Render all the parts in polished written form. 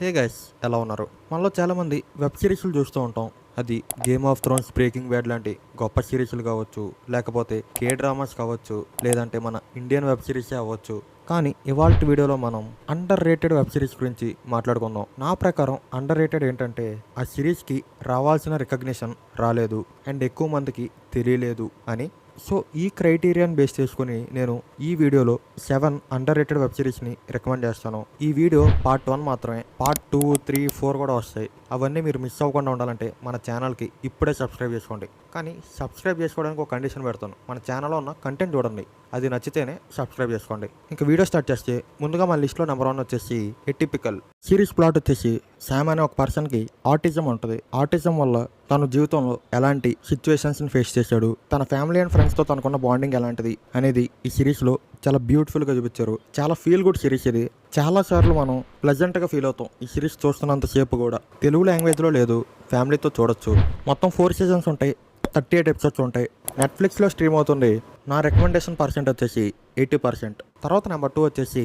Hey guys, ఎలా ఉన్నారు? మనలో చాలామంది వెబ్ సిరీస్లు చూస్తూ ఉంటాం. అది game of Thrones, breaking bad లాంటి గొప్ప సిరీస్లు కావచ్చు, లేకపోతే కే డ్రామాస్ కావచ్చు, లేదంటే మన ఇండియన్ వెబ్ సిరీసే అవ్వచ్చు. కానీ ఇవాళ వీడియోలో మనం అండర్ రేటెడ్ వెబ్ సిరీస్ గురించి మాట్లాడుకుందాం. నా ప్రకారం అండర్ రేటెడ్ ఏంటంటే ఆ సిరీస్కి రావాల్సిన రికగ్నిషన్ రాలేదు అండ్ ఎక్కువ మందికి తెలియలేదు అని. సో ఈ క్రైటీరియాని బేస్ చేసుకుని నేను ఈ వీడియోలో 7 అండర్ రేటెడ్ వెబ్ సిరీస్ని రికమెండ్ చేస్తాను. ఈ వీడియో పార్ట్ 1 మాత్రమే. పార్ట్ 2, 3, 4 కూడా వస్తాయి. అవన్నీ మీరు మిస్ అవ్వకుండా ఉండాలంటే మన ఛానల్కి ఇప్పుడే సబ్స్క్రైబ్ చేసుకోండి. కానీ సబ్స్క్రైబ్ చేసుకోవడానికి ఒక కండిషన్ పెడతాను. మన ఛానల్లో ఉన్న కంటెంట్ చూడండి, అది నచ్చితేనే సబ్స్క్రైబ్ చేసుకోండి. ఇంకా వీడియో స్టార్ట్ చేస్తే ముందుగా మన లిస్ట్లో నెంబర్ 1 వచ్చేసి ఎటిపికల్. సిరీస్ ప్లాట్ వచ్చేసి శామ్ అనే ఒక పర్సన్కి ఆటిజం ఉంటుంది. ఆటిజం వల్ల తన జీవితంలో ఎలాంటి సిచ్యువేషన్స్ని ఫేస్ చేశాడు, తన ఫ్యామిలీ అండ్ ఫ్రెండ్స్తో తనకున్న బాండింగ్ ఎలాంటిది అనేది ఈ సిరీస్లో చాలా బ్యూటిఫుల్గా చూపించారు. చాలా ఫీల్ గుడ్ సిరీస్ ఇది. చాలాసార్లు మనం ప్లెజెంట్గా ఫీల్ అవుతాం ఈ సిరీస్ చూస్తున్నంతసేపు కూడా. తెలుగు లాంగ్వేజ్లో లేదు, ఫ్యామిలీతో చూడొచ్చు. మొత్తం 4 సీజన్స్ ఉంటాయి, 38 ఎపిసోడ్స్ ఉంటాయి. నెట్ఫ్లిక్స్లో స్ట్రీమ్ అవుతుంది. నా రికమెండేషన్ పర్సెంట్ వచ్చేసి 80%. తర్వాత నెంబర్ 2 వచ్చేసి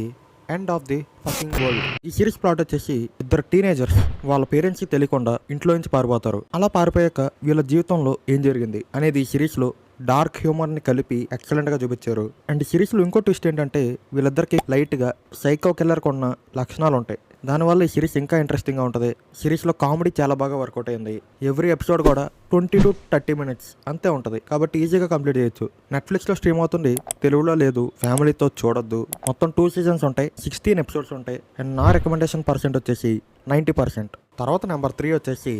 end of the fucking world. ఈ సిరీస్ ప్లాట్ వచ్చేసి ఇద్దరు టీనేజర్స్ వాళ్ళ పేరెంట్స్కి తెలియకుండా ఇంట్లో నుంచి పారిపోతారు. అలా పారిపోయాక వీళ్ళ జీవితంలో ఏం జరిగింది అనేది ఈ సిరీస్లో డార్క్ హ్యూమర్ని కలిపి ఎక్సలెంట్గా చూపించారు. అండ్ ఈ సిరీస్లో ఇంకో ట్విస్ట్ ఏంటంటే వీళ్ళిద్దరికి లైట్గా సైకో కిల్లర్కి ఉన్న లక్షణాలు ఉంటాయి. దానివల్ల ఈ సిరీస్ ఇంకా ఇంట్రెస్టింగ్గా ఉంటుంది. సిరీస్లో కామెడీ చాలా బాగా వర్కౌట్ అయింది. ఎవ్రీ ఎపిసోడ్ కూడా 20 to 30 minutes అంతే ఉంటుంది, కాబట్టి ఈజీగా కంప్లీట్ చేయొచ్చు. నెట్ఫ్లిక్స్లో స్ట్రీమ్ అవుతుంది, తెలుగులో లేదు, ఫ్యామిలీతో చూడొద్దు. మొత్తం 2 సీజన్స్ ఉంటాయి, 16 ఎపిసోడ్స్ ఉంటాయి. అండ్ నా రికమెండేషన్ పర్సెంట్ వచ్చేసి 90%. తర్వాత నెంబర్ 3 వచ్చేసి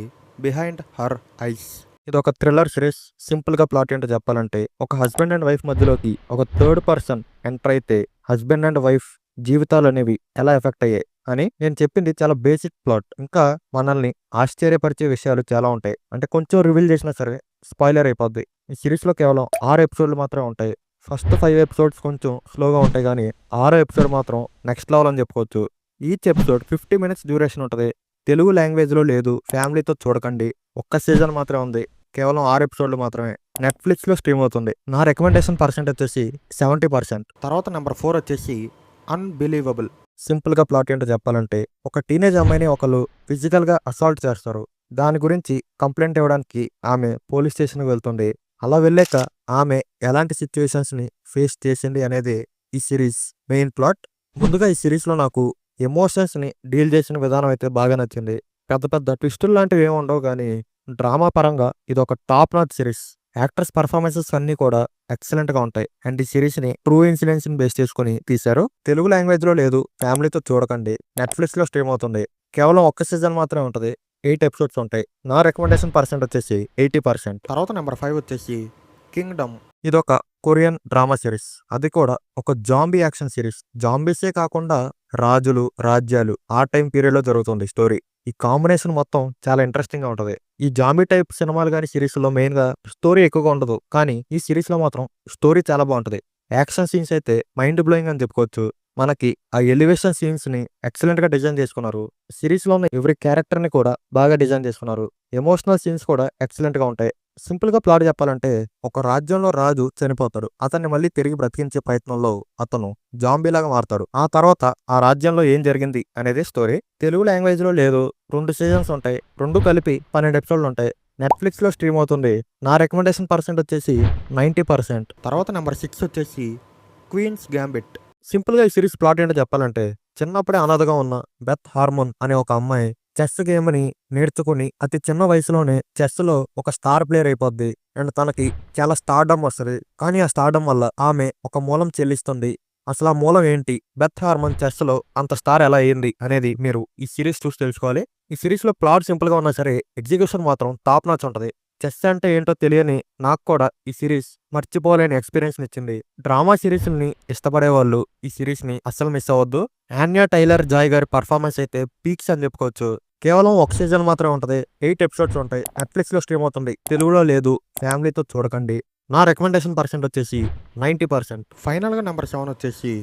బిహైండ్ హర్ ఐస్. ఇది ఒక థ్రిల్లర్ సిరీస్. సింపుల్గా ప్లాట్ ఏంటో చెప్పాలంటే ఒక హస్బెండ్ అండ్ వైఫ్ మధ్యలోకి ఒక థర్డ్ పర్సన్ ఎంటర్ అయితే హస్బెండ్ అండ్ వైఫ్ జీవితాలు అనేవి ఎలా ఎఫెక్ట్ అయ్యాయి అని. నేను చెప్పింది చాలా బేసిక్ ప్లాట్. ఇంకా మనల్ని ఆశ్చర్యపరిచే విషయాలు చాలా ఉంటాయి. అంటే కొంచెం రివీల్ చేసినా సరే స్పాయిలర్ అయిపోద్ది. ఈ సిరీస్లో కేవలం 6 ఎపిసోడ్లు మాత్రమే ఉంటాయి. ఫస్ట్ 5 ఎపిసోడ్స్ కొంచెం స్లోగా ఉంటాయి, కానీ 6వ ఎపిసోడ్ మాత్రం నెక్స్ట్ లెవెల్ అని చెప్పుకోవచ్చు. ఈచ్ ఎపిసోడ్ 50 minutes డ్యూరేషన్ ఉంటుంది. తెలుగు లాంగ్వేజ్లో లేదు, ఫ్యామిలీతో చూడకండి. ఒక్క సీజన్ మాత్రమే ఉంది, కేవలం 6 ఎపిసోడ్లు మాత్రమే. నెట్ఫ్లిక్స్లో స్ట్రీమ్ అవుతుంది. నా రికమెండేషన్ పర్సెంట్ వచ్చేసి 70%. తర్వాత నెంబర్ 4 వచ్చేసి అన్బిలీవబుల్. సింపుల్గా ప్లాట్ ఏంటో చెప్పాలంటే ఒక టీనేజ్ అమ్మాయిని ఒకరు ఫిజికల్గా అసాల్ట్ చేస్తారు. దాని గురించి కంప్లైంట్ ఇవ్వడానికి ఆమె పోలీస్ స్టేషన్కి వెళ్తుంది. అలా వెళ్ళాక ఆమె ఎలాంటి సిచ్యువేషన్స్ని ఫేస్ చేసింది అనేది ఈ సిరీస్ మెయిన్ ప్లాట్. ముందుగా ఈ సిరీస్లో నాకు ఎమోషన్స్ని డీల్ చేసిన విధానం అయితే బాగా నచ్చింది. పెద్ద పెద్ద ట్విస్టులు లాంటివి ఏమి ఉండవు, కానీ డ్రామా పరంగా ఇది ఒక top notch series. Actors performances అన్నీ కూడా ఎక్సలెంట్గా ఉంటాయి. అండ్ ఈ సిరీస్ని ట్రూ ఇన్సిడెంట్స్ని బేస్ చేసుకుని తీశారు. తెలుగు లాంగ్వేజ్లో లేదు, ఫ్యామిలీతో చూడకండి. నెట్ఫ్లిక్స్లో స్ట్రీమ్ అవుతుంది. కేవలం ఒక్క సీజన్ మాత్రమే ఉంటుంది, 8 ఎపిసోడ్స్ ఉంటాయి. నా రికమెండేషన్ పర్సెంట్ వచ్చేసి 80%. తర్వాత నెంబర్ 5 వచ్చేసి కింగ్డమ్. ఇదొక కొరియన్ డ్రామా సిరీస్. అది కూడా ఒక జాంబీ యాక్షన్ సిరీస్. జాంబీసే కాకుండా రాజులు, రాజ్యాలు ఆ టైం పీరియడ్లో జరుగుతుంది స్టోరీ. ఈ కాంబినేషన్ మొత్తం చాలా ఇంట్రెస్టింగ్గా ఉంటుంది. ఈ జాంబీ టైప్ సినిమాలు కానీ సిరీస్లో మెయిన్గా స్టోరీ ఎక్కువగా ఉండదు, కానీ ఈ సిరీస్లో మాత్రం స్టోరీ చాలా బాగుంటుంది. యాక్షన్ సీన్స్ అయితే మైండ్ బ్లోయింగ్ అని చెప్పుకోవచ్చు. మనకి ఆ ఎలివేషన్ సీన్స్ని ఎక్సలెంట్గా డిజైన్ చేసుకున్నారు. సిరీస్లో ఉన్న ఎవ్రీ క్యారెక్టర్ని కూడా బాగా డిజైన్ చేసుకున్నారు. ఎమోషనల్ సీన్స్ కూడా ఎక్సలెంట్గా ఉంటాయి. సింపుల్గా ప్లాట్ చెప్పాలంటే ఒక రాజ్యంలో రాజు చనిపోతాడు. అతన్ని మళ్ళీ తిరిగి బ్రతికించే ప్రయత్నంలో అతను జాంబీలాగా మారతాడు. ఆ తర్వాత ఆ రాజ్యంలో ఏం జరిగింది అనేది స్టోరీ. తెలుగు లాంగ్వేజ్లో లేదు, 2 సీజన్స్ ఉంటాయి. 2 కలిపి 12 ఎపిసోడ్లు ఉంటాయి. నెట్ఫ్లిక్స్లో స్ట్రీమ్ అవుతుంది. నా రికమెండేషన్ పర్సెంట్ వచ్చేసి 90%. తర్వాత నెంబర్ 6 వచ్చేసి క్వీన్స్ గ్యాంబిట్. సింపుల్గా ఈ సిరీస్ ప్లాట్ ఏంటో చెప్పాలంటే చిన్నప్పుడే అనాథగా ఉన్న బెత్ హార్మోన్ అనే ఒక అమ్మాయి చెస్ గేమ్ని నేర్చుకుని అతి చిన్న వయసులోనే చెస్లో ఒక స్టార్ ప్లేయర్ అయిపోద్ది. అండ్ తనకి చాలా స్టార్డమ్ వస్తుంది. కానీ ఆ స్టార్డమ్ వల్ల ఆమె ఒక మూలం చెల్లిస్తుంది. అసలు ఆ మూలం ఏంటి, బెత్ హార్మోన్ చెస్లో అంత స్టార్ ఎలా అయ్యింది అనేది మీరు ఈ సిరీస్ చూసి తెలుసుకోవాలి. ఈ సిరీస్లో ప్లాట్ సింపుల్గా ఉన్నా సరే ఎగ్జిక్యూషన్ మాత్రం టాప్ నాచ్ ఉంటుంది. చెస్ అంటే ఏంటో తెలియని నాకు కూడా ఈ సిరీస్ మర్చిపోలేని ఎక్స్పీరియన్స్ని ఇచ్చింది. డ్రామా సిరీస్ని ఇష్టపడే వాళ్ళు ఈ సిరీస్ని అస్సలు మిస్ అవ్వద్దు. ఆన్యా టైలర్ జాయ్ గారి పర్ఫార్మెన్స్ అయితే పీక్స్ అని చెప్పుకోవచ్చు. కేవలం ఒక సీజన్ మాత్రమే ఉంటుంది, 8 ఎపిసోడ్స్ ఉంటాయి. నెట్ఫ్లిక్స్లో స్ట్రీమ్ అవుతుంది. తెలుగులో లేదు, ఫ్యామిలీతో చూడకండి. నా రికమెండేషన్ పర్సెంట్ వచ్చేసి 90%. ఫైనల్గా నెంబర్ 7 వచ్చేసి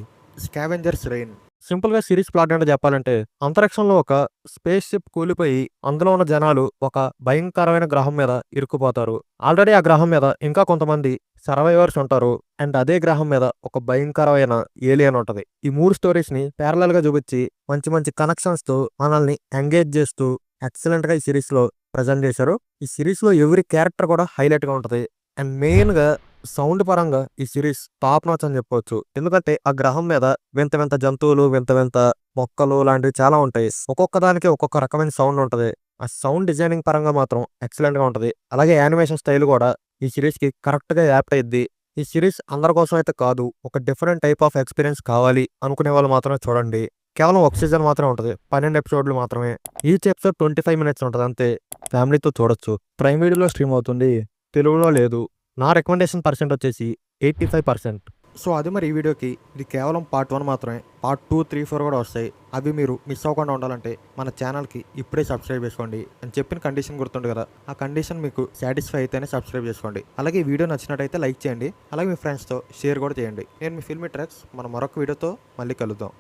స్కావెంజర్స్ రెయిన్. సింపుల్‌గా సిరీస్ ప్లాట్ ఏంటో చెప్పాలంటే, అంతరిక్షంలో ఒక స్పేస్ షిప్ కూలిపోయి, అందులో ఉన్న జనాలు ఒక భయంకరమైన గ్రహం మీద ఇరుక్కుపోతారు. ఆల్రెడీ ఆ గ్రహం మీద ఇంకా కొంతమంది సర్వైవర్స్ ఉంటారు. అండ్ అదే గ్రహం మీద ఒక భయంకరమైన ఏలియన్ ఉంటది. ఈ 3 స్టోరీస్‌ని ప్యారలల్‌గా చూపించి, మంచి మంచి కనెక్షన్స్‌తో మనల్ని ఎంగేజ్ చేస్తూ ఎక్సలెంట్‌గా ఈ సిరీస్‌లో ప్రెజెంట్ చేశారు. ఈ సిరీస్‌లో ఎవ్రి క్యారెక్టర్ కూడా హైలైట్‌గా ఉంటది. అండ్ మెయిన్‌గా సౌండ్ పరంగా ఈ సిరీస్ టాప్ నాచ్ అని చెప్పొచ్చు. ఎందుకంటే ఆ గ్రహం మీద వింత వింత జంతువులు, వింత వింత మొక్కలు లాంటివి చాలా ఉంటాయి. ఒక్కొక్క దానికి ఒక్కొక్క రకమైన సౌండ్ ఉంటది. ఆ సౌండ్ డిజైనింగ్ పరంగా మాత్రం ఎక్సలెంట్‌గా ఉంటది. అలాగే యానిమేషన్ స్టైల్ కూడా ఈ సిరీస్‌కి కరెక్ట్‌గా యాప్ట్ అయ్యిద్ది. ఈ సిరీస్ అందరి కోసం అయితే కాదు. ఒక డిఫరెంట్ టైప్ ఆఫ్ ఎక్స్‌పీరియన్స్ కావాలి అనుకునే వాళ్ళు మాత్రమే చూడండి. కేవలం ఒక సీజన్ మాత్రమే ఉంటది. 12 ఎపిసోడ్‌లు మాత్రమే. ఈచ్ ఎపిసోడ్ 25 మినిట్స్ ఉంటది అంతే. ఫ్యామిలీతో చూడొచ్చు. ప్రైమ్ వీడియోలో స్ట్రీమ్ అవుతుంది. తెలుగులో లేదు. నా రికమెండేషన్ పర్సెంట్ వచ్చేసి 85%. సో అది మరి ఈ వీడియోకి. ఇది కేవలం పార్ట్ 1 మాత్రమే. పార్ట్ 2, 3, 4 కూడా వస్తాయి. అవి మీరు మిస్ అవ్వకుండా ఉండాలంటే మన ఛానల్కి ఇప్పుడే సబ్స్క్రైబ్ చేసుకోండి. అని చెప్పిన కండిషన్ గుర్తుంది కదా, ఆ కండిషన్ మీకు సాటిస్ఫై అయితేనే సబ్స్క్రైబ్ చేసుకోండి. అలాగే ఈ వీడియో నచ్చినట్టయితే లైక్ చేయండి. అలాగే మీ ఫ్రెండ్స్తో షేర్ కూడా చేయండి. నేను మీ ఫిల్మీ ట్రాక్స్. మనం మరొక వీడియోతో మళ్ళీ కలుద్దాం.